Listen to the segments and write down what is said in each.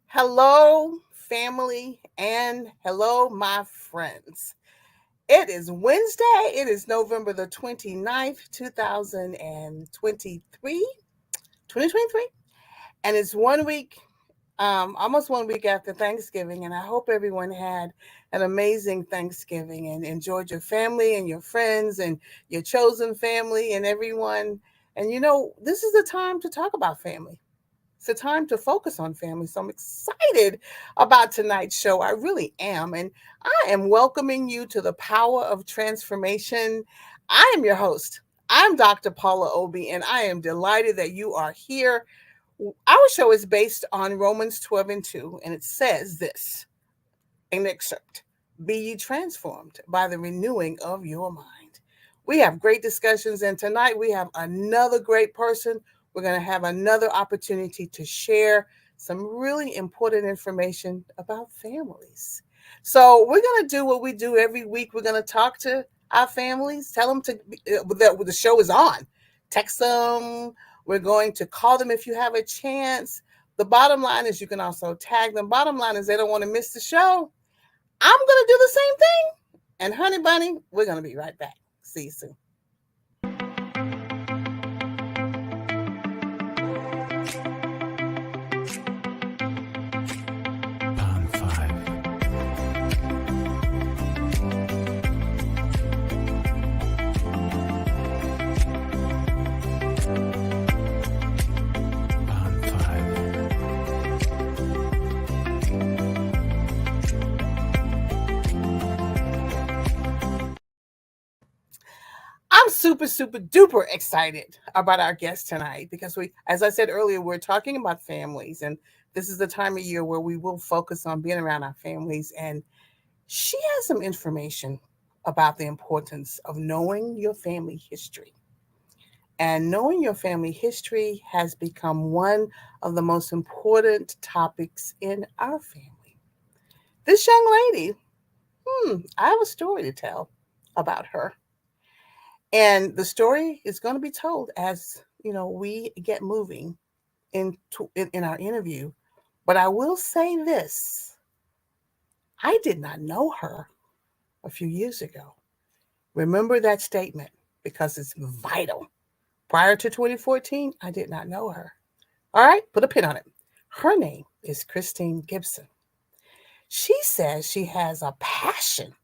Hello, family, and hello, my friends. It is Wednesday. It is November the 29th, 2023, 2023. And it's almost 1 week after Thanksgiving. And I hope everyone had an amazing Thanksgiving and enjoyed your family and your friends and your chosen family and everyone. And this is the time to talk about family. It's a time to focus on family. So I'm excited about tonight's show. I really am. And I am welcoming you to the power of transformation. I am your host. I'm Dr. Paula Obie, and I am delighted that you are here. Our show is based on Romans 12 and 2, and it says this an excerpt: Be ye transformed by the renewing of your mind. We have great discussions, and tonight we have another great person. We're going to have another opportunity to share some really important information about families. So, we're going to do what we do every week. We're going to talk to our families, tell them that the show is on, text them. We're going to call them if you have a chance. The bottom line is you can also tag them. Bottom line is they don't want to miss the show. I'm going to do the same thing. And honey bunny, we're going to be right back. See you soon. Pound 5. Pound 5. I'm super, super duper excited about our guest tonight because as I said earlier, we're talking about families, and this is the time of year where we will focus on being around our families. And she has some information about the importance of knowing your family history. And knowing your family history has become one of the most important topics in our family. This young lady, I have a story to tell about her. And the story is going to be told as we get moving in our interview. But I will say this: I did not know her a few years ago. Remember that statement because it's vital. Prior to 2014, I did not know her. All right, put a pin on it. Her name is Christine Gibson. She says she has a passion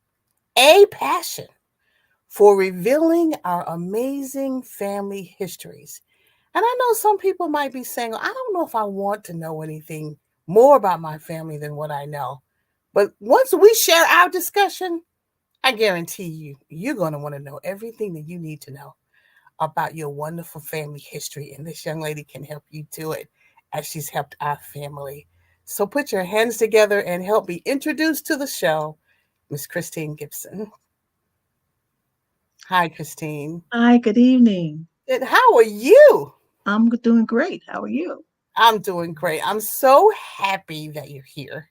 for revealing our amazing family histories. And I know some people might be saying, I don't know if I want to know anything more about my family than what I know. But once we share our discussion, I guarantee you're going to want to know everything that you need to know about your wonderful family history. And this young lady can help you do it as she's helped our family. So put your hands together and help me introduce to the show Miss Christine Gibson. Hi, Christine. Hi, good evening. And how are you? I'm doing great. How are you? I'm doing great. I'm so happy that you're here.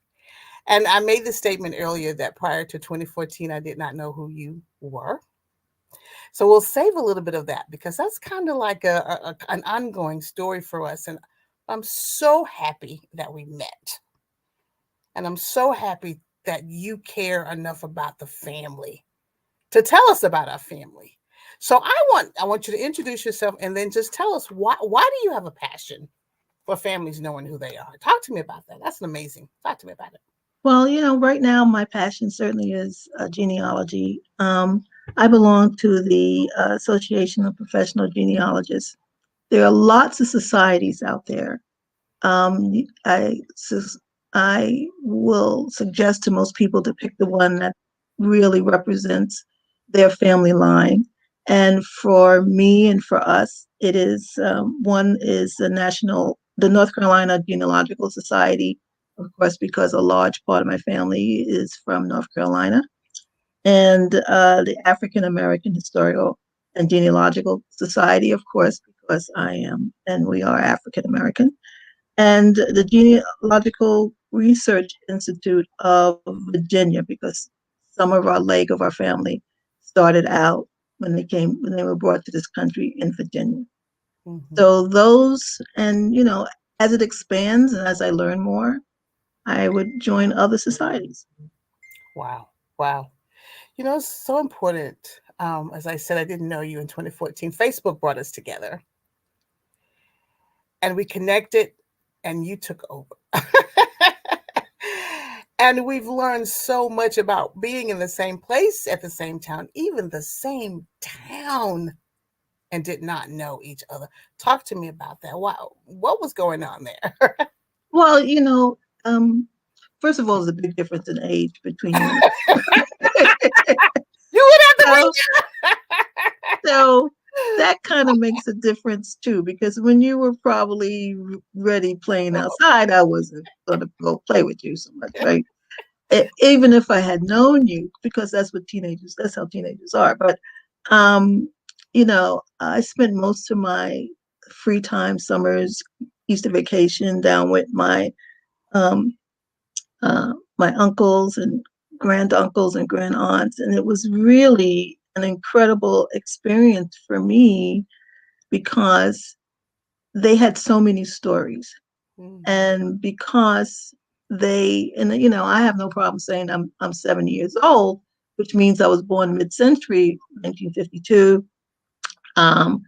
And I made the statement earlier that prior to 2014, I did not know who you were. So we'll save a little bit of that because that's kind of like an ongoing story for us. And I'm so happy that we met. And I'm so happy that you care enough about the family to tell us about our family. So I want you to introduce yourself and then just tell us why do you have a passion for families knowing who they are? Talk to me about that. That's amazing. Talk to me about it. Well, right now my passion certainly is genealogy. I belong to the Association of Professional Genealogists. There are lots of societies out there. Um, I I will suggest to most people to pick the one that really represents their family line. And for me and for us, it is one is the North Carolina Genealogical Society, of course, because a large part of my family is from North Carolina, and the African American Historical and Genealogical Society, of course, because I am and we are African American, and the Genealogical Research Institute of Virginia, because some of our leg of our family started out when they were brought to this country in Virginia. Mm-hmm. So those, and as it expands and as I learn more, I would join other societies. Wow. Wow. It's so important. As I said, I didn't know you in 2014. Facebook brought us together and we connected and you took over. And we've learned so much about being in the same place at the same town, even the same town, and did not know each other. Talk to me about that. Wow. What was going on there? Well, first of all, there's a big difference in age between you and You would have to bring so, so that kind of makes a difference too, because when you were probably ready playing that. outside, I wasn't going to go play with you so much, right? Even if I had known you, because that's how teenagers are. But, um, I spent most of my free time, summers, Easter vacation down with um, my uncles and granduncles and grandaunts. And it was really an incredible experience for me because they had so many stories. Mhm. And because I have no problem saying I'm 70 years old, which means I was born mid-century, 1952. Um,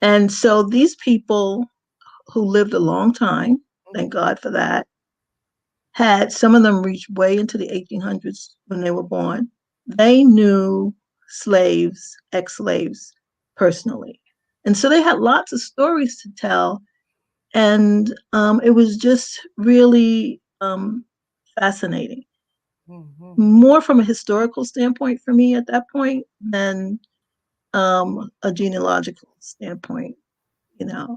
and so these people who lived a long time, thank God for that, had some of them reached way into the 1800s when they were born. They knew slaves, ex-slaves personally. And so they had lots of stories to tell. And it was just really fascinating, Mhm. more from a historical standpoint for me at that point than a genealogical standpoint, you know.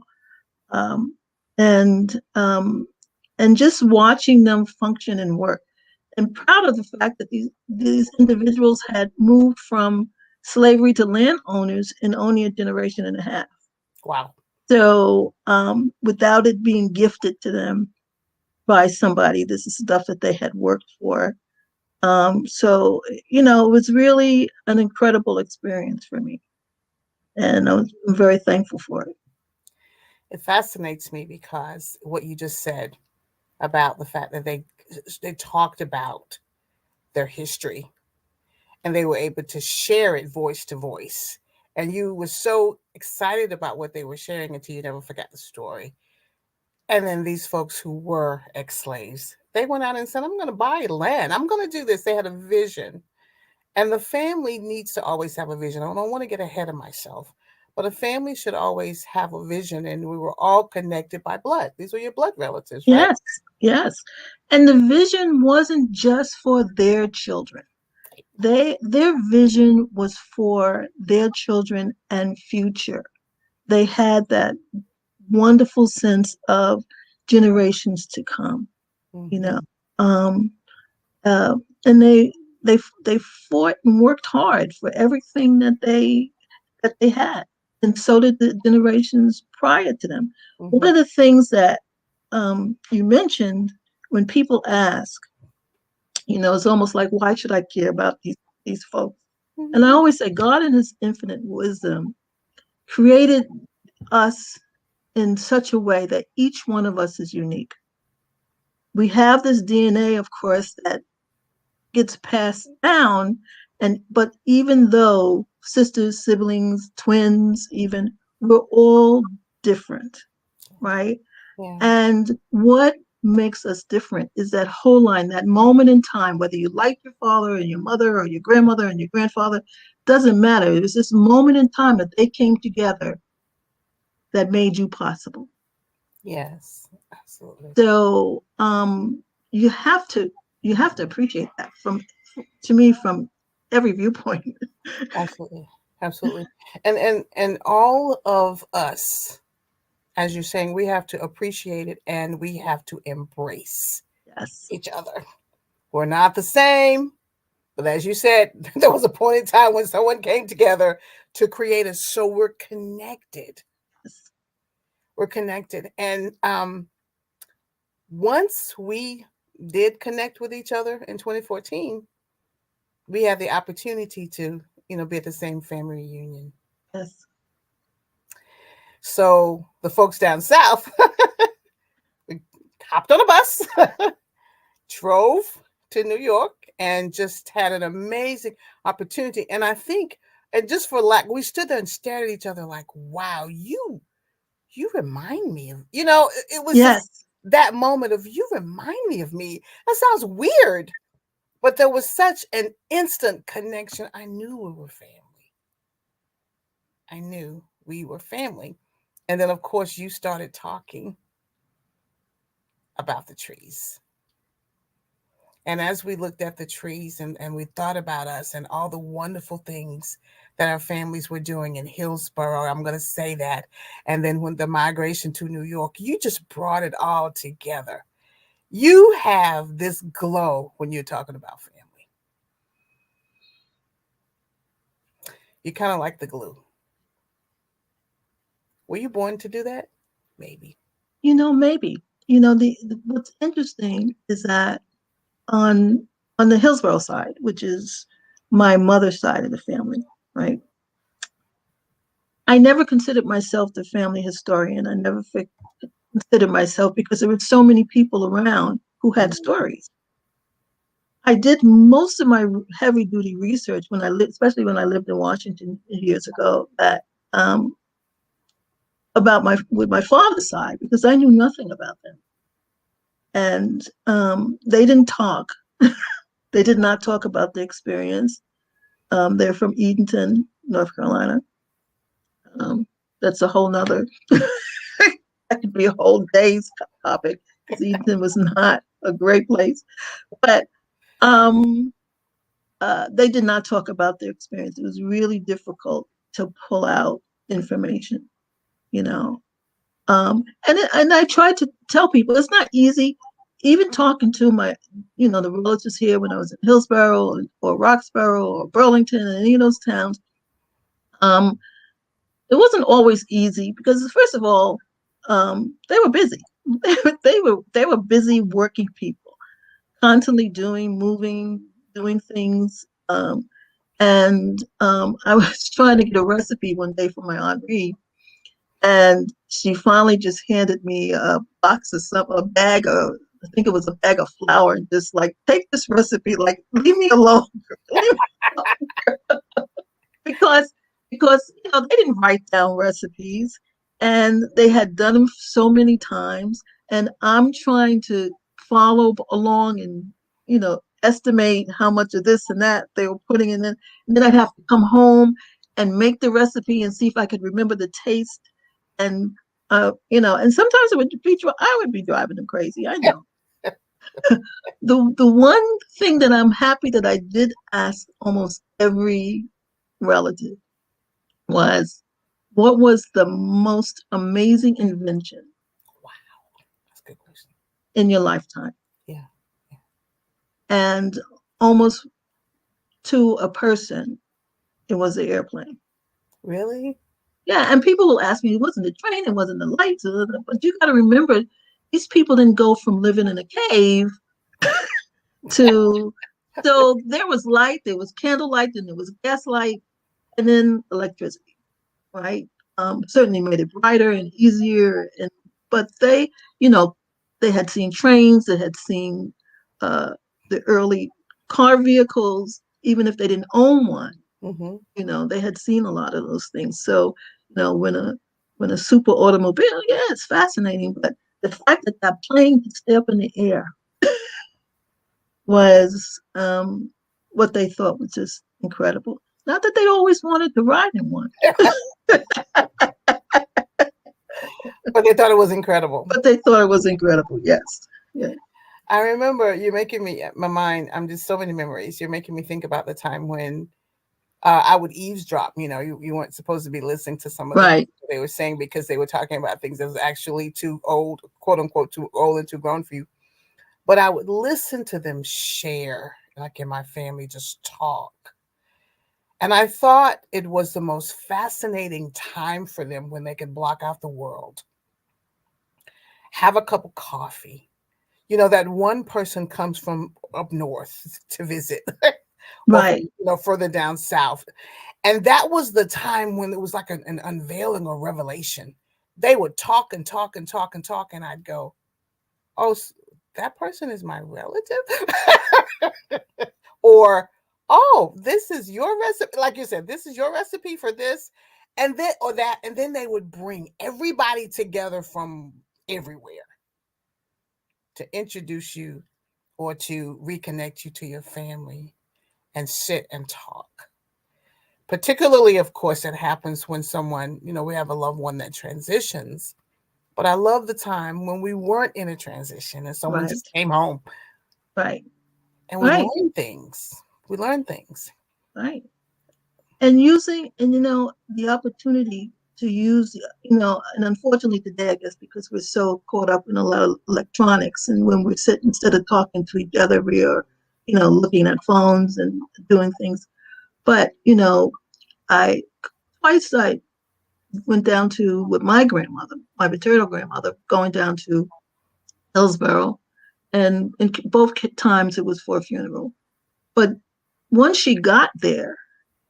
Um, and um, and just watching them function and work, and proud of the fact that these individuals had moved from slavery to landowners in only a generation and a half. Wow. So without it being gifted to them by somebody, this is stuff that they had worked for. So it was really an incredible experience for me, and I'm very thankful for it. It fascinates me because what you just said about the fact that they talked about their history and they were able to share it voice to voice. And you were so excited about what they were sharing until you never forgot the story. And then these folks who were ex slaves, they went out and said, I'm going to buy land. I'm going to do this. They had a vision. And the family needs to always have a vision. I don't want to get ahead of myself, but a family should always have a vision. And we were all connected by blood. These were your blood relatives, right? Yes, yes. And the vision wasn't just for their children. Their vision was for their children and future. They had that wonderful sense of generations to come, you know. Mm-hmm. Um, uh, and they fought and worked hard for everything that they had, and so did the generations prior to them. One Mm-hmm. of the things that you mentioned, when people ask, it's almost like, why should I care about these folks? And I Mm-hmm. always say, God in His infinite wisdom created us in such a way that each one of us is unique. We have this DNA, of course, that gets passed down, but even though sisters, siblings, twins, even, we're all different, right? Yeah. And what makes us different is that whole line, that moment in time, whether you like your father or your mother or your grandmother and your grandfather, doesn't matter. It was this moment in time that they came together that made you possible. Yes. Absolutely. So you have to appreciate that, to me, from every viewpoint. Absolutely. Absolutely. And all of us, as you're saying, we have to appreciate it and we have to embrace Yes, each other. We're not the same, but as you said, there was a point in time when someone came together to create us. So we're connected. yes, We're connected. And once we did connect with each other in 2014, we had the opportunity to, be at the same family reunion. yes, So the folks down south, we hopped on a bus drove to New York and just had an amazing opportunity. And I think, and just for lack, we stood there and stared at each other like, wow, you remind me of, it was just Yes. that moment of you remind me of me. That sounds weird, but there was such an instant connection. I knew we were family. I knew we were family. And then, of course, you started talking about the trees. And as we looked at the trees and we thought about us and all the wonderful things that our families were doing in Hillsborough, I'm going to say that. And then when the migration to New York, you just brought it all together. You have this glow when you're talking about family. You kind of like the glue. Were you born to do that? Maybe. Maybe. What's interesting is that on the Hillsborough side, which is my mother's side of the family, right? I never considered myself the family historian. I never considered myself because there were so many people around who had stories. I did most of my heavy duty research when I lived, especially when I lived in Washington years ago, that about with my father's side because I knew nothing about them, and they didn't talk. They did not talk about the experience. They're from Edenton, North Carolina. That's a whole nother. That could be a whole day's topic. Edenton was not a great place, but they did not talk about their experience. It was really difficult to pull out information, you know. And I tried to tell people it's not easy. Even talking to my, the relatives here when I was in Hillsborough or Roxborough or Burlington and any of those towns, it wasn't always easy because first of all, they were busy. They were busy working people, constantly moving, doing things. And I was trying to get a recipe one day for my Aunt Ree, and she finally just handed me a a bag of, I think it was a bag of flour, and just like, take this recipe, like, leave me alone. Leave me alone. because they didn't write down recipes, and they had done them so many times, and I'm trying to follow along and estimate how much of this and that they were putting in, and then I'd have to come home and make the recipe and see if I could remember the taste, and and sometimes I would be driving them crazy, I know. The one thing that I'm happy that I did ask almost every relative was, what was the most amazing invention Wow. That's a good question. in your lifetime? Yeah. And almost to a person, it was the airplane. Really? Yeah, and people will ask me, it wasn't the train, it wasn't the lights, but you got to remember, these people didn't go from living in a cave to, so there was light, there was candlelight, and there was gaslight, and then electricity, right? Certainly made it brighter and easier, but they had seen trains, they had seen uh, the early car vehicles, even if they didn't own one. They had seen a lot of those things. So when a super automobile, yeah, it's fascinating, but the fact that that plane could stay up in the air was what they thought was just incredible. Not that they always wanted to ride in one. But they thought it was incredible. But they thought it was incredible, yes. Yeah. I remember you're making me, my mind, I'm just so many memories. You're making me think about the time when I would eavesdrop. You weren't supposed to be listening to some of the Right. things they were saying because they were talking about things that was actually too old, quote unquote, too old and too grown for you. But I would listen to them share, like in my family, just talk. And I thought it was the most fascinating time for them when they could block out the world, have a cup of coffee. That one person comes from up north to visit, or Right. further down south. And that was the time when it was like an unveiling or revelation. They would talk and talk and talk and talk, and I'd go, "Oh, that person is my relative. Or, oh, this is your recipe. Like you said, this is your recipe for this. And then, or that. And then they would bring everybody together from everywhere to introduce you or to reconnect you to your family and sit and talk. Particularly, of course, it happens when someone, we have a loved one that transitions. But I love the time when we weren't in a transition and someone Right. just came home Right. and we Right. learned things. We learned things. Right. And using, and the opportunity to use, and unfortunately today, I guess, because we're so caught up in a lot of electronics, and when we're sitting, instead of talking to each other, we are, looking at phones and doing things. But, I twice I went down to with my grandmother, my maternal grandmother, going down to Hillsborough, and in both times it was for a funeral. But once she got there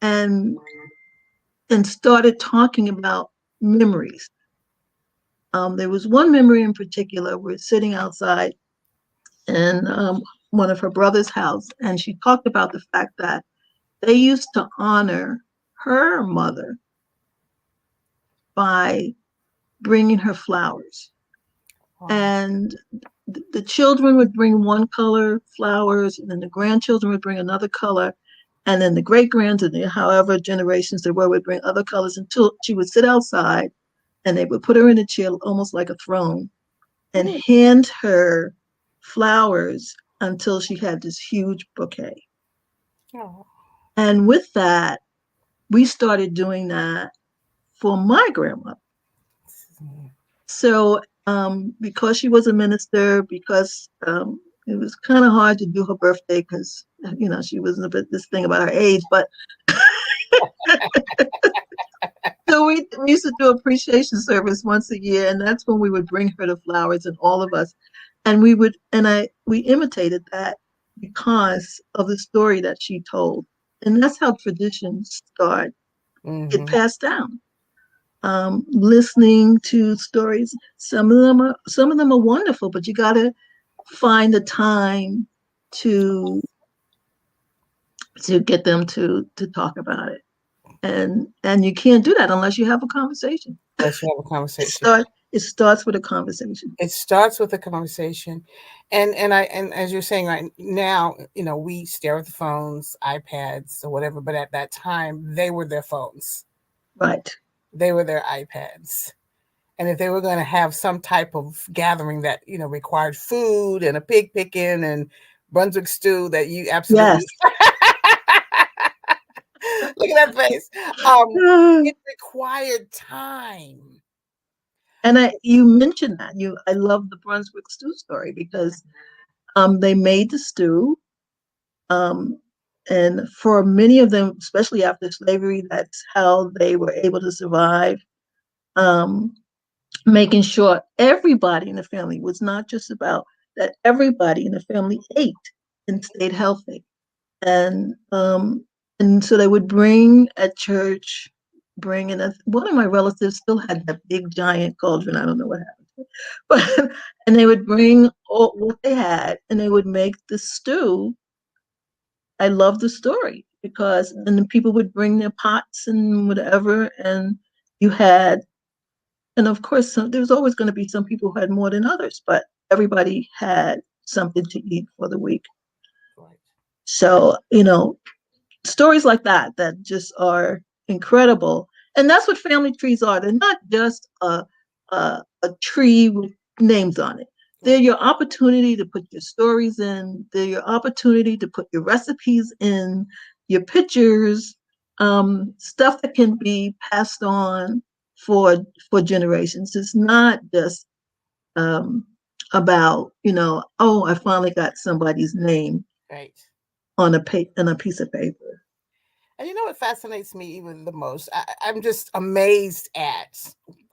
and started talking about memories, there was one memory in particular. We're sitting outside in one of her brother's house, and she talked about the fact that they used to honor her mother by bringing her flowers. Wow. And the children would bring one color flowers, and then the grandchildren would bring another color, and then the great grands, and however generations there were, would bring other colors, until she would sit outside, and they would put her in a chair, almost like a throne, and hand her flowers until she had this huge bouquet. Oh. And with that, we started doing that for my grandmother. So because she was a minister, because it was kind of hard to do her birthday because, she wasn't a bit this thing about her age, but so we used to do appreciation service once a year, and that's when we would bring her the flowers, and all of us, and we imitated that because of the story that she told, and that's how traditions start. Get passed down. Listening to stories. Some of them are wonderful, but you got to find the time to get them to talk about it, and you can't do that unless you have a conversation. Let's have a conversation. It starts with a conversation. It starts with a conversation, and as you're saying right now, we stare at the phones, iPads, or whatever. But at that time, they were their phones. Right. They were their iPads. And if they were going to have some type of gathering that required food and a pig picking and Brunswick stew, that you absolutely look at that face. It required time. And you mentioned that I love the Brunswick stew story because they made the stew, and for many of them, especially after slavery, that's how they were able to survive. Making sure everybody in the family was not just about that, everybody in the family ate and stayed healthy. And so they would bring at church, bring in one of my relatives still had that big giant cauldron. I don't know what happened, but and they would bring all what they had, and they would make the stew. I love the story because and the people would bring their pots and whatever, and you had, and of course, there's always going to be some people who had more than others, but everybody had something to eat for the week. Right. So, stories like that just are incredible. And that's what family trees are. They're not just a tree with names on it. They're your opportunity to put your stories in. They're your opportunity to put your recipes in, your pictures, stuff that can be passed on for generations. It's not just about, oh, I finally got somebody's name Right. on a piece of paper. And you know what fascinates me even the most? I'm just amazed at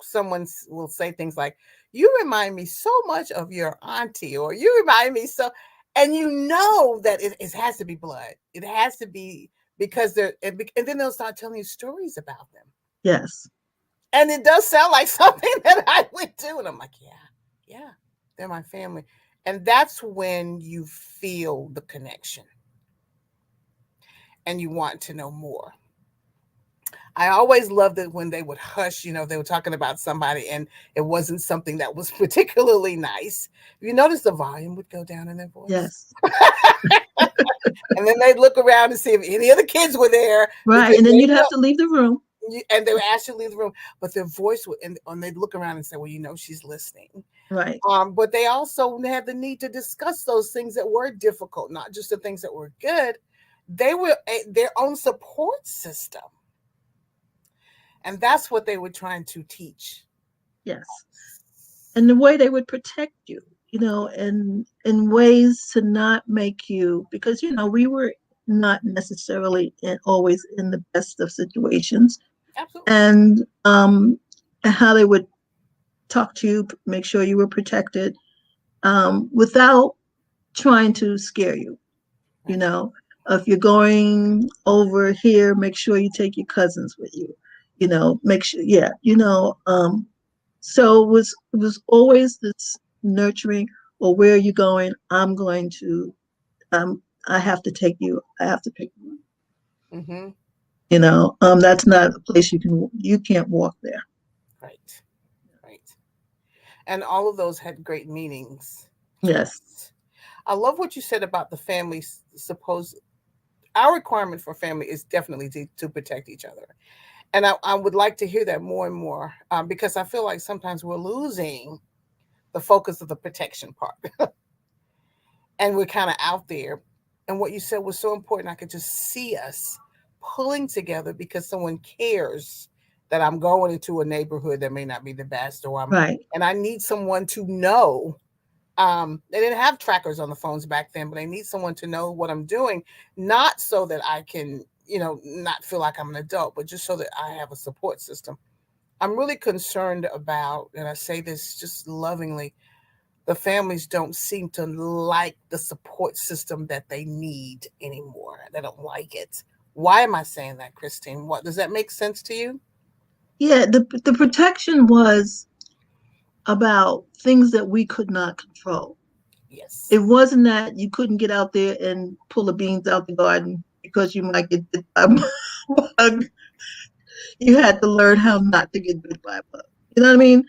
someone will say things like, "You remind me so much of your auntie," or "You remind me so," and that it has to be blood. It has to be because and then they'll start telling you stories about them. Yes. And it does sound like something that I went to, and I'm like, yeah, they're my family. And that's when you feel the connection and you want to know more. I always loved it when they would hush, they were talking about somebody and it wasn't something that was particularly nice. You notice the volume would go down in their voice. Yes. And then they'd look around to see if any of the kids were there Right. because And then you'd have to leave the room. and they would actually leave the room, but their voice would, and they'd look around and say, well, she's listening. Right. But they also had the need to discuss those things that were difficult, not just the things that were good. They were their own support system. And that's what they were trying to teach. Yes. And the way they would protect you, and in ways to not make you, because, we were not necessarily always in the best of situations. Absolutely. And how they would talk to you, make sure you were protected, without trying to scare you. If you're going over here, make sure you take your cousins with you. Make sure, yeah. So it was always this nurturing. Or where are you going? I'm going to. I have to take you. I have to pick you. Mm-hmm. That's not a place you can't walk there. Right. Right. And all of those had great meanings. Yes. I love what you said about the family. Suppose our requirement for family is definitely to protect each other. And I would like to hear that more and more, because I feel like sometimes we're losing the focus of the protection part. And we're kind of out there. And what you said was so important. I could just see us pulling together because someone cares that I'm going into a neighborhood that may not be the best, Right. and I need someone to know. They didn't have trackers on the phones back then, but I need someone to know what I'm doing, not so that I can, not feel like I'm an adult, but just so that I have a support system. I'm really concerned about, and I say this just lovingly, the families don't seem to like the support system that they need anymore. They don't like it. Why am I saying that, Christine? What does that make sense to you? Yeah. The protection was about things that we could not control. Yes. It wasn't that you couldn't get out there and pull the beans out the garden because you might get bit by a bug. You had to learn how not to get bit by a bug. You know what I mean?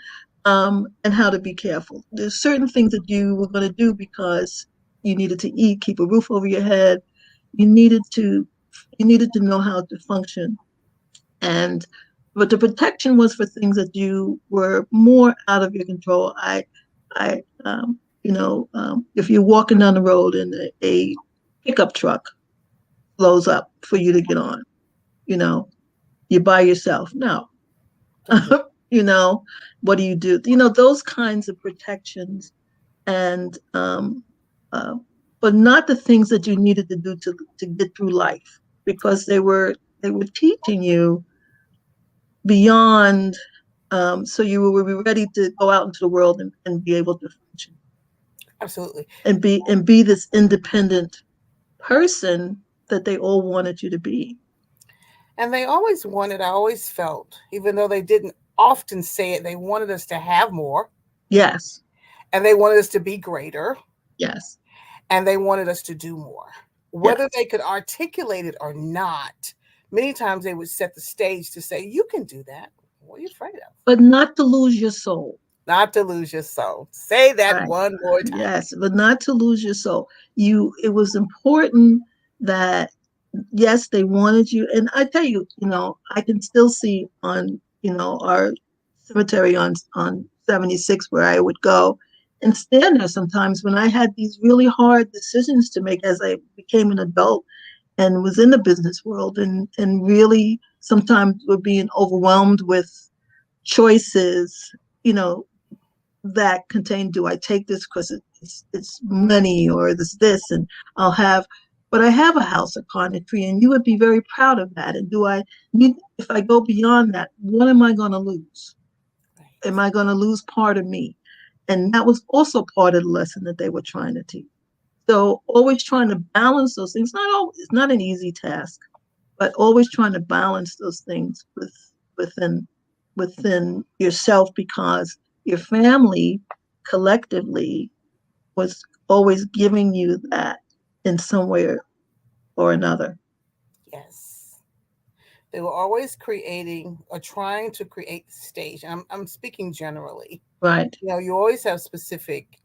And how to be careful. There's certain things that you were going to do because you needed to eat, keep a roof over your head. You needed to know how to function. But the protection was for things that you were more out of your control. I if you're walking down the road and a pickup truck blows up for you to get on, you're by yourself. No. What do you do? Those kinds of protections, and uh, but not the things that you needed to do to get through life, because they were teaching you beyond, so you will be ready to go out into the world and be able to function. Absolutely. And be this independent person that they all wanted you to be. And they always wanted, I always felt, even though they didn't often say it, they wanted us to have more. Yes. And they wanted us to be greater. Yes. And they wanted us to do more. Whether they could articulate it or not, many times they would set the stage to say, you can do that. What are you afraid of? But not to lose your soul. Not to lose your soul. Say that one more time. Yes, but not to lose your soul. It was important that, yes, they wanted you. And I tell you, I can still see on, our cemetery on 76 where I would go and stand there sometimes when I had these really hard decisions to make as I became an adult and was in the business world, and really sometimes were being overwhelmed with choices, that contain, do I take this because it's money, or this, and but I have a house, a carnetry, and you would be very proud of that. And if I go beyond that, what am I going to lose? Am I going to lose part of me? And that was also part of the lesson that they were trying to teach. So always trying to balance those things. It's not an easy task, but always trying to balance those things within yourself, because your family collectively was always giving you that in some way or another. Yes. They were always creating or trying to create the stage. I'm speaking generally. Right. You know, you always have specific,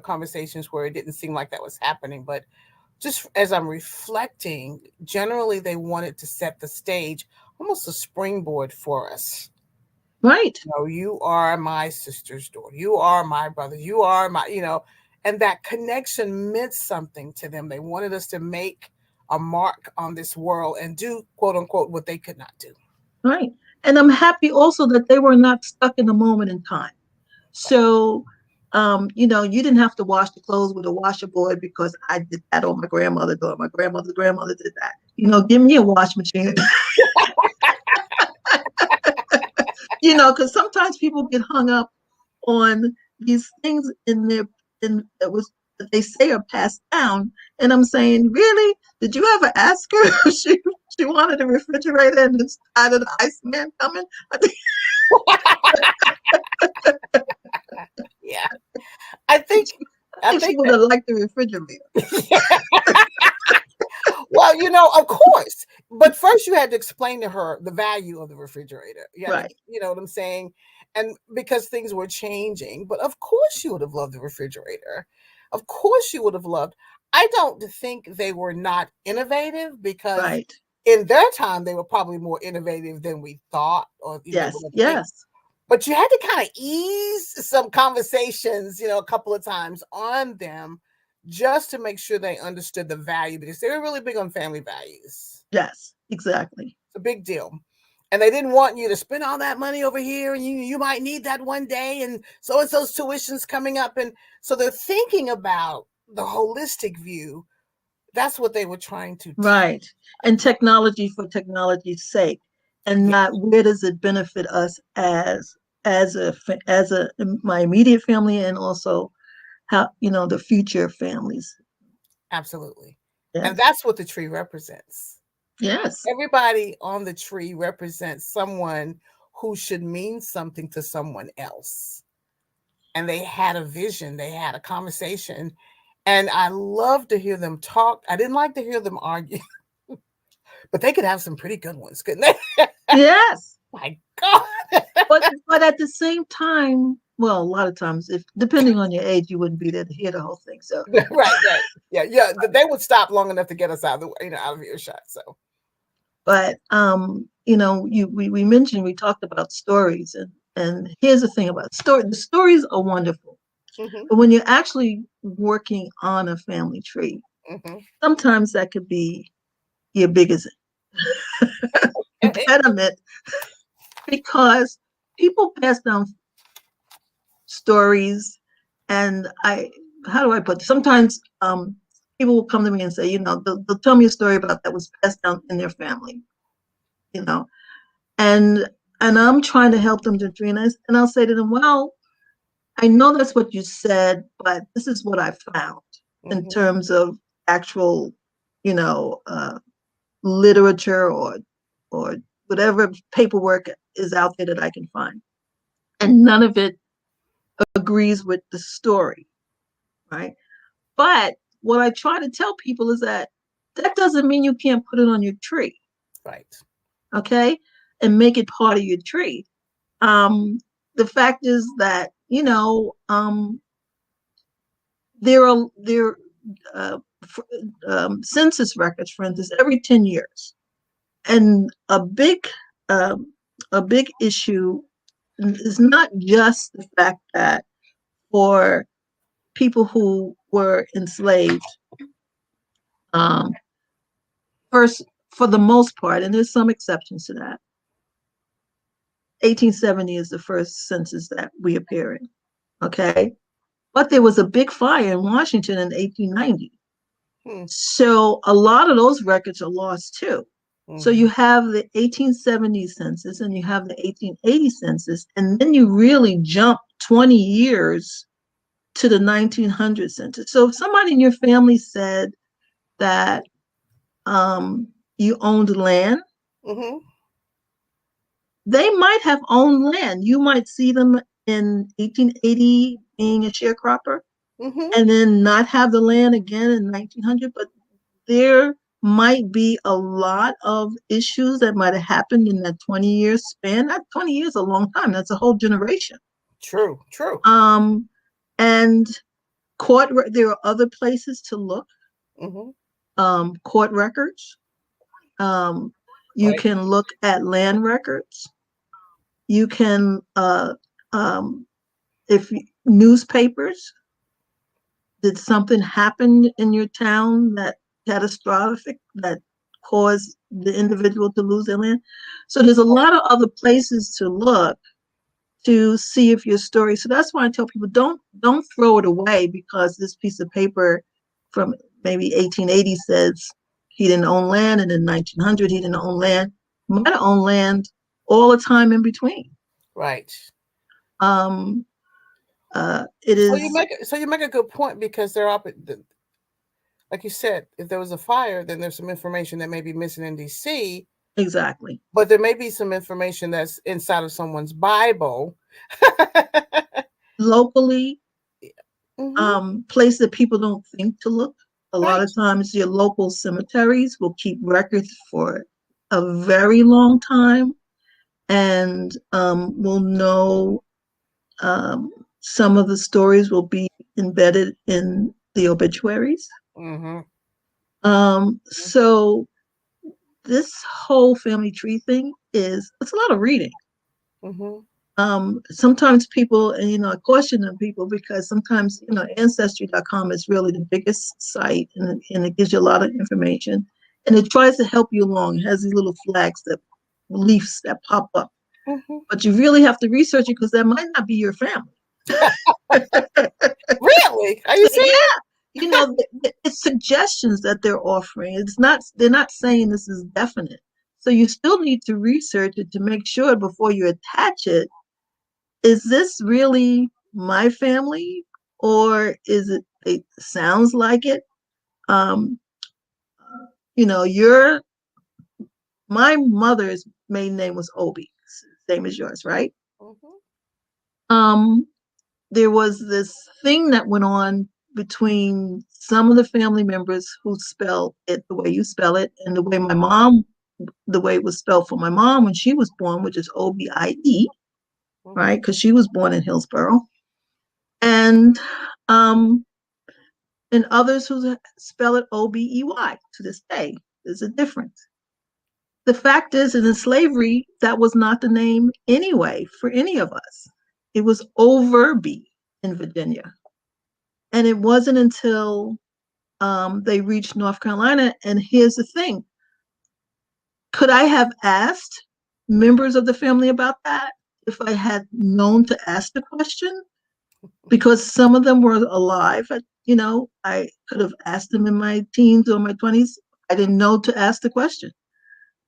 conversations where it didn't seem like that was happening. But just as I'm reflecting, generally they wanted to set the stage, almost a springboard for us. Right. You know, you are my sister's daughter. You are my brother. You are my, and that connection meant something to them. They wanted us to make a mark on this world and do, quote unquote, what they could not do. Right. And I'm happy also that they were not stuck in a moment in time. So, you didn't have to wash the clothes with a washer boy because I did that on my grandmother door. My grandmother's grandmother did that. Give me a wash machine. Because sometimes people get hung up on these things that they say are passed down. And I'm saying, really? Did you ever ask her if she wanted a refrigerator and it's tired of the Iceman coming? Yeah. I think She would have liked the refrigerator. Well, of course. But first you had to explain to her the value of the refrigerator. Right. You know what I'm saying? And because things were changing, but of course you would have loved the refrigerator. Of course you would have loved. I don't think they were not innovative because right. in their time they were probably more innovative than we thought or yes. Yes. But you had to kind of ease some conversations, a couple of times on them just to make sure they understood the value because they were really big on family values. Yes, exactly. It's a big deal. And they didn't want you to spend all that money over here and you might need that one day and so's tuition's coming up. And so they're thinking about the holistic view. That's what they were trying to right. And technology for technology's sake. And not where does it benefit us as my immediate family and also how the future families. Absolutely. Yes. And that's what the tree represents. Yes. Everybody on the tree represents someone who should mean something to someone else. And they had a vision, they had a conversation. And I love to hear them talk. I didn't like to hear them argue, but they could have some pretty good ones, couldn't they? Yes. My God. but at the same time, well, a lot of times, if depending on your age, you wouldn't be there to hear the whole thing. So right. Yeah. They would stop long enough to get us out of the out of earshot. So, but we mentioned, we talked about stories, and here's the thing about story. The stories are wonderful, but when you're actually working on a family tree, sometimes that could be your biggest impediment because people pass down stories, and how do I put this? Sometimes people will come to me and say, they'll tell me a story about that was passed down in their family, and I'm trying to help them to dream, and I'll say to them, well, I know that's what you said, but this is what I found in terms of actual, literature or whatever paperwork is out there that I can find, and none of it agrees with the story, right? But what I try to tell people is that doesn't mean you can't put it on your tree, right? Okay, and make it part of your tree. The fact is that there are census records, for instance, every 10 years, and a big issue is not just the fact that for people who were enslaved, first, for the most part, and there's some exceptions to that, 1870 is the first census that we appear in, okay? But there was a big fire in Washington in 1890. So a lot of those records are lost too. So you have the 1870 census and you have the 1880 census, and then you really jump 20 years to the 1900 census. So if somebody in your family said that you owned land, they might have owned land. You might see them in 1880 being a sharecropper. and then not have the land again in 1900. But there might be a lot of issues that might have happened in that 20-year span. That 20 years is a long time. That's a whole generation. True. And there are other places to look. Court records. You Right. can look at land records. You can, if newspapers, did something happen in your town that catastrophic that caused the individual to lose their land? So there's a lot of other places to look to see if your story. So that's why I tell people don't throw it away because this piece of paper from maybe 1880 says he didn't own land, and in 1900 he didn't own land. Might have owned land all the time in between. Right. It is. So you make a good point, because they're up. Like you said, if there was a fire, then there's some information that may be missing in DC. Exactly. But there may be some information that's inside of someone's Bible. Locally, places that people don't think to look. A lot of times your local cemeteries will keep records for a very long time, and will know some of the stories will be embedded in the obituaries. So this whole family tree thing it's a lot of reading. Sometimes people, and I caution them people, because sometimes, ancestry.com is really the biggest site, and it gives you a lot of information, and it tries to help you along. It has these little flags, leaves that pop up, but you really have to research it, because that might not be your family. Really? Are you serious? Yeah. It's suggestions that they're offering. They're not saying this is definite. So you still need to research it to make sure before you attach it. Is this really my family, or is it sounds like it? My mother's maiden name was Obie, same as yours, right? There was this thing that went on between some of the family members who spelled it the way you spell it, and the way it was spelled for my mom when she was born, which is Obie, right? Because she was born in Hillsborough. And others who spell it Obey to this day. There's a difference. The fact is, in slavery, that was not the name anyway for any of us. It was Overby in Virginia. And it wasn't until they reached North Carolina. And here's the thing. Could I have asked members of the family about that if I had known to ask the question? Because some of them were alive. I could have asked them in my teens or my 20s. I didn't know to ask the question.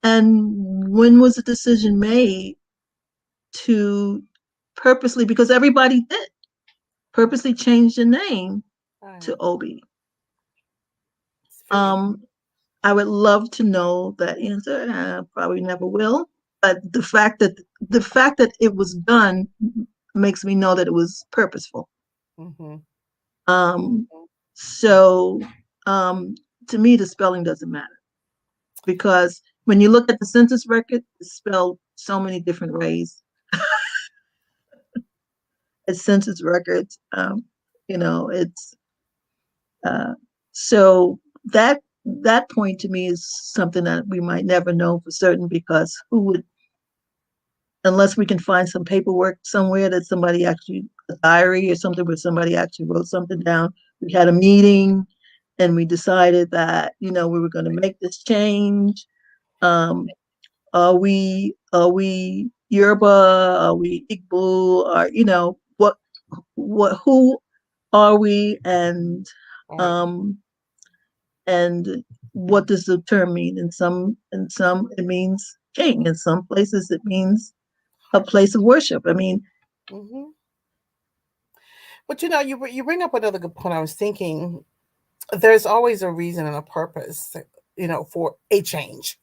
And when was the decision made to purposely, because everybody did, purposely change the name to Obie? I would love to know that answer. I probably never will. But the fact that it was done makes me know that it was purposeful. So to me, the spelling doesn't matter, because when you look at the census record, it's spelled so many different ways. It's census records. It's so that point to me is something that we might never know for certain, because who would, unless we can find some paperwork somewhere that somebody actually, a diary or something where somebody actually wrote something down. We had a meeting and we decided that, we were going to make this change. Are we Yoruba? Are we Igbo? Or, who are we? And what does the term mean? In some it means king. In some places it means a place of worship. I mean, but you bring up another good point. I was thinking, there's always a reason and a purpose, for a change.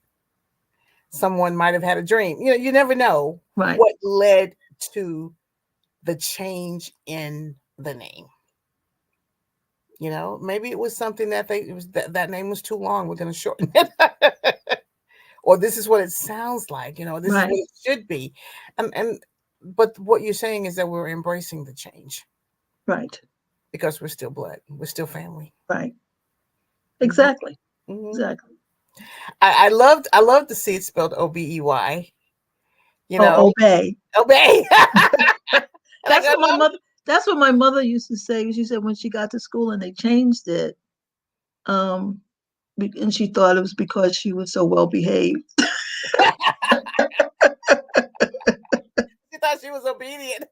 Someone might have had a dream. You never know what led to the change in the name. You know, maybe it was something that that name was too long. We're going to shorten it. Or this is what it sounds like, you know, this is Right, what it should be. And but what you're saying is that we're embracing the change right, because we're still blood, we're still family. right. Hmm. Exactly, Hmm. exactly. I loved to see it spelled Obey. You know, Oh, obey. obey. And I That's go, what my no. mother. That's what my mother used to say. She said when she got to school and they changed it, um, and she thought it was because she was so well behaved. She thought she was obedient.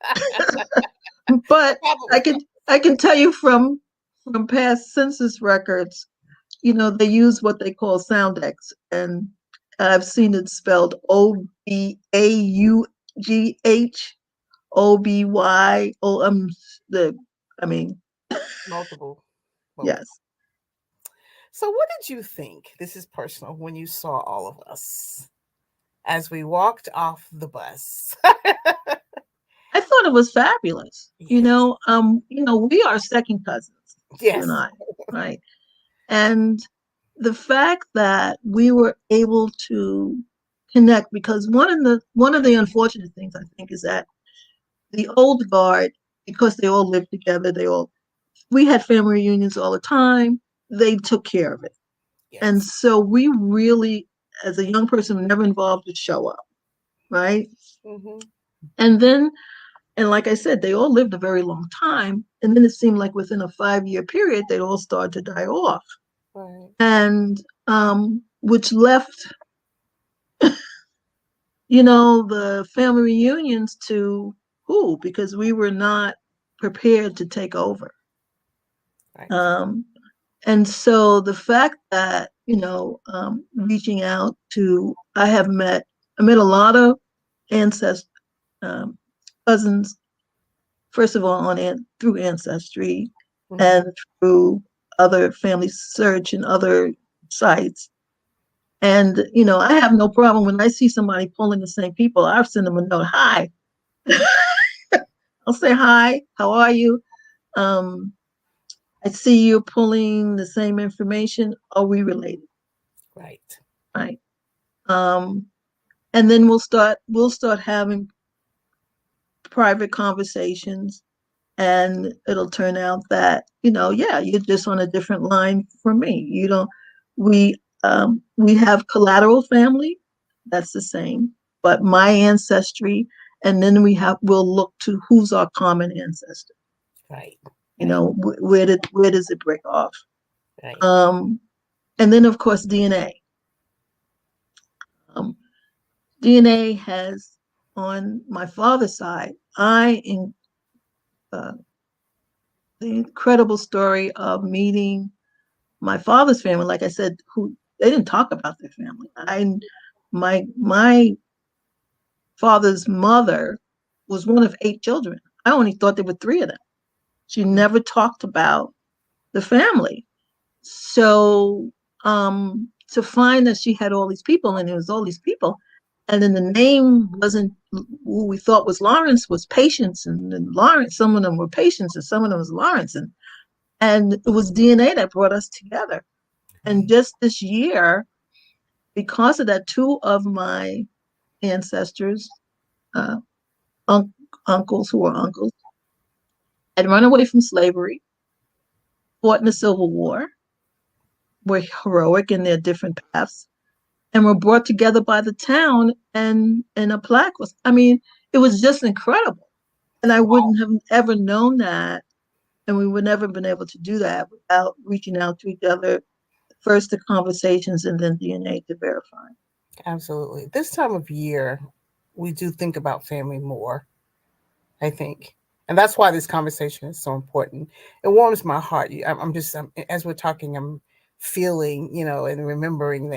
But I Probably. can I can tell you from past census records, they use what they call sound X, and I've seen it spelled Obaugh, the I mean, Multiple. Multiple. yes. So what did you think? This is personal when you saw all of us as we walked off the bus. I thought it was fabulous. Yes. We are second cousins, you and Yes. I, right? And the fact that we were able to connect, because one of the unfortunate things I think is that the old guard, because they all lived together, we had family reunions all the time. They took care of it, and Yes. so we really, as a young person, were never involved, to show up, right? Hmm. And then, and like I said, they all lived a very long time, and then it seemed like within a 5-year period, they all started to die off, Right. and which left the family reunions to who? Because we were not prepared to take over. Right. Um, and so the fact that, reaching out to, I met a lot of ancestors, um, cousins, first of all, through Ancestry Hmm. and through other family search and other sites. And, I have no problem when I see somebody pulling the same people. I'll send them a note. Hi, I'll say hi. How are you? Um, I see you pulling the same information. Are we related? Right. Right. Um, and then we'll start having private conversations, and it'll turn out that, yeah, you're just on a different line from me. You don't. We have collateral family. That's the same, but my ancestry, and then we'll look to who's our common ancestor. Right. Right. Where does it break off? Right. Um, and then of course DNA. Um, DNA has, on my father's side, uh, the incredible story of meeting my father's family. Like I said, who they didn't talk about their family. My father's mother was one of 8 children. I only thought there were 3 of them. She Mm. never talked about the family. So to find that she had all these people, and there was all these people, and then the name wasn't who we thought was Lawrence, was Patience, and then Lawrence, some of them were Patience and some of them was Lawrence, and it was DNA that brought us together. And Right. just this year, because of that, 2 of my ancestors, uh, un- uncles who were uncles, had run away from slavery, fought in the Civil War, were heroic in their different paths, and were brought together by the town, and a plaque was, I mean, it was just incredible. And I wouldn't have ever known that, and we would never have been able to do that without reaching out to each other, first the conversations and then DNA to verify. Absolutely. This time of year, we do think about family more, I think. And that's why this conversation is so important. It warms my heart. As we're talking, I'm feeling, and remembering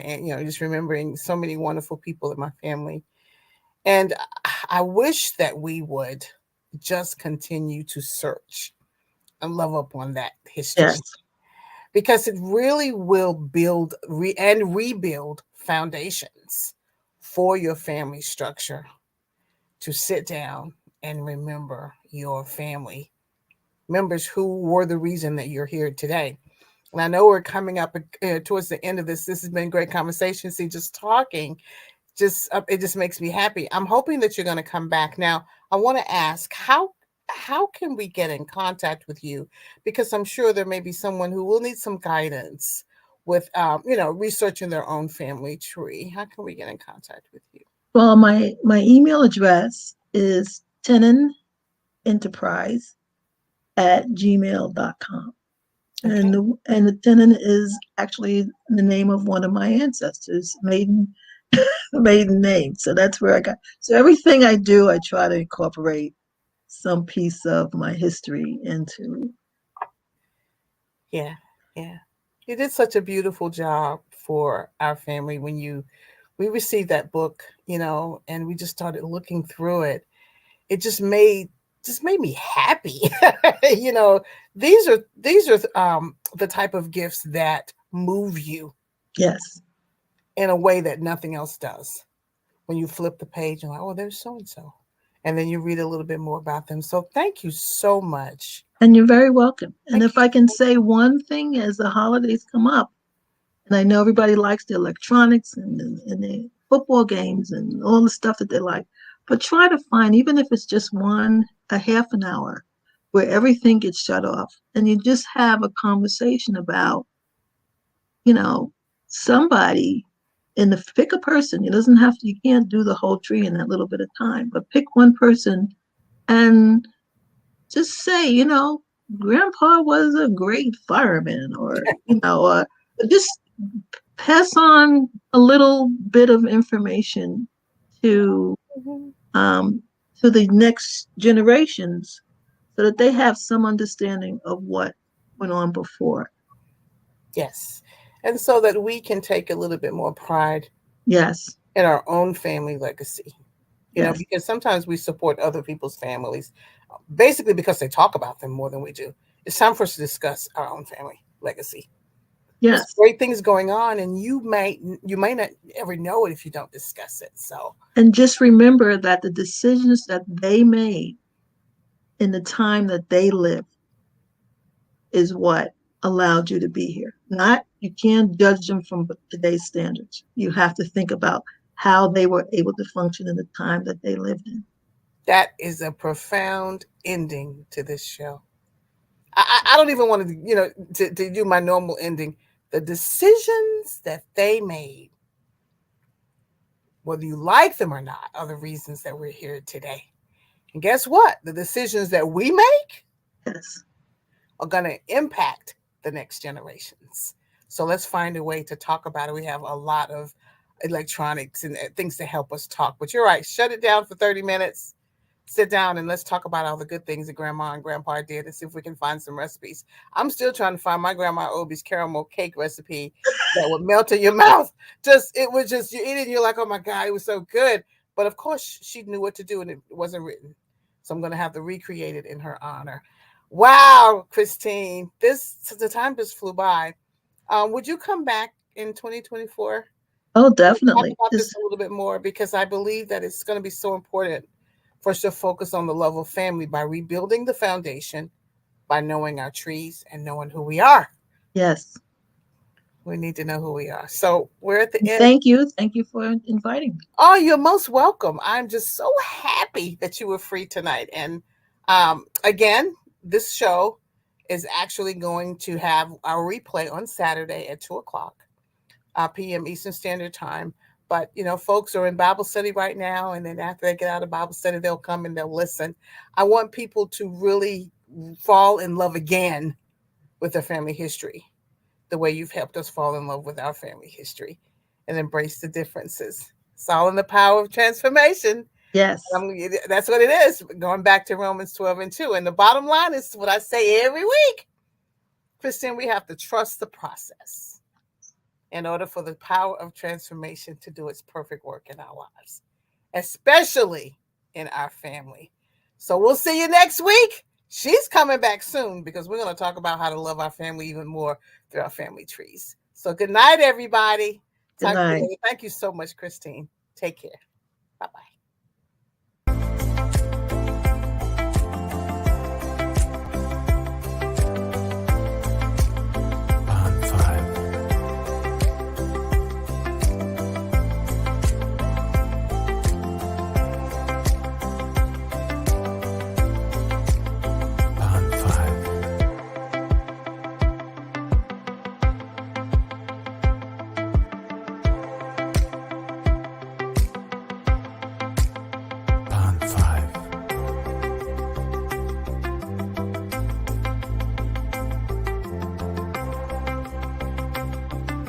just remembering so many wonderful people in my family. And I wish that we would just continue to search and love up on that Yes, history because it really will build and rebuild foundations for your family structure to sit down and remember your family members who were the reason that you're here today. And I know we're coming up towards the end of this. This has been a great conversation. See, just talking, it just makes me happy. I'm hoping that you're going to come back. Now, I want to ask how can we get in contact with you? Because I'm sure there may be someone who will need some guidance with, researching their own family tree. How can we get in contact with you? Well, my email address is tenon@gmail.com. Okay. And the tenon is actually the name of one of my ancestors, maiden name. So that's where I got. So everything I do, I try to incorporate some piece of my history into. Yeah, yeah. You did such a beautiful job for our family when we received that book, and we just started looking through it. It just made me happy. you know, these are the type of gifts that move you Yes. in a way that nothing else does. When you flip the page, you're like, oh, there's so and so. And then you read a little bit more about them. So thank you so much. And you're very welcome. And Thank if I can say one thing as the holidays come up, and I know everybody likes the electronics and the football games and all the stuff that they like, but try to find, even if it's just a half an hour, where everything gets shut off and you just have a conversation about, somebody pick a person. You can't do the whole tree in that little bit of time, but pick one person and just say, grandpa was a great fireman, or, just pass on a little bit of information to you. um, to the next generations so that they have some understanding of what went on before. Yes. And so that we can take a little bit more pride Yes, in our own family legacy, yes, because sometimes we support other people's families basically because they talk about them more than we do. It's time for us to discuss our own family legacy. There's yes. great things going on, and you may not ever know it if you don't discuss it. So, And just remember that the decisions that they made in the time that they lived is what allowed you to be here. Not, you can't judge them from today's standards. You have to think about how they were able to function in the time that they lived in. that is a profound ending to this show. I don't even want to, to do my normal ending. The decisions that they made, whether you like them or not, are the reasons that we're here today. And guess what? The decisions that we make Yes, are going to impact the next generations. So let's find a way to talk about it. We have a lot of electronics and things to help us talk. But you're right. Shut it down for 30 minutes. Sit down and let's talk about all the good things that grandma and grandpa did and see if we can find some recipes. I'm still trying to find my grandma Obie's caramel cake recipe that would melt in your mouth. It was just, you eat it and you're like, oh my God, it was so good. But of course, she knew what to do and it wasn't written. So I'm going to have to recreate it in her honor. Wow, Christine, the time just flew by. Would you come back in 2024? oh, Talk definitely. about this a little bit more because I believe that it's going to be so important for us to focus on the love of family by rebuilding the foundation, by knowing our trees and knowing who we are. Yes. We need to know who we are. So we're at the end. Thank you. Thank you for inviting me. Oh, you're most welcome. I'm just so happy that you were free tonight. And again, this show is actually going to have our replay on Saturday at 2 o'clock p.m. Eastern Standard Time. But, folks are in Bible study right now. And then after they get out of Bible study, they'll come and they'll listen. I want people to really fall in love again with their family history, the way you've helped us fall in love with our family history and embrace the differences. It's all in the power of transformation. Yes. That's what it is. Going back to Romans 12:2. And the bottom line is what I say every week. Christine, we have to trust the process in order for the power of transformation to do its perfect work in our lives, especially in our family. So we'll see you next week. She's coming back soon because we're going to talk about how to love our family even more through our family trees. So good night, everybody. Good night. Thank you so much, Christine. Take care. Bye-bye.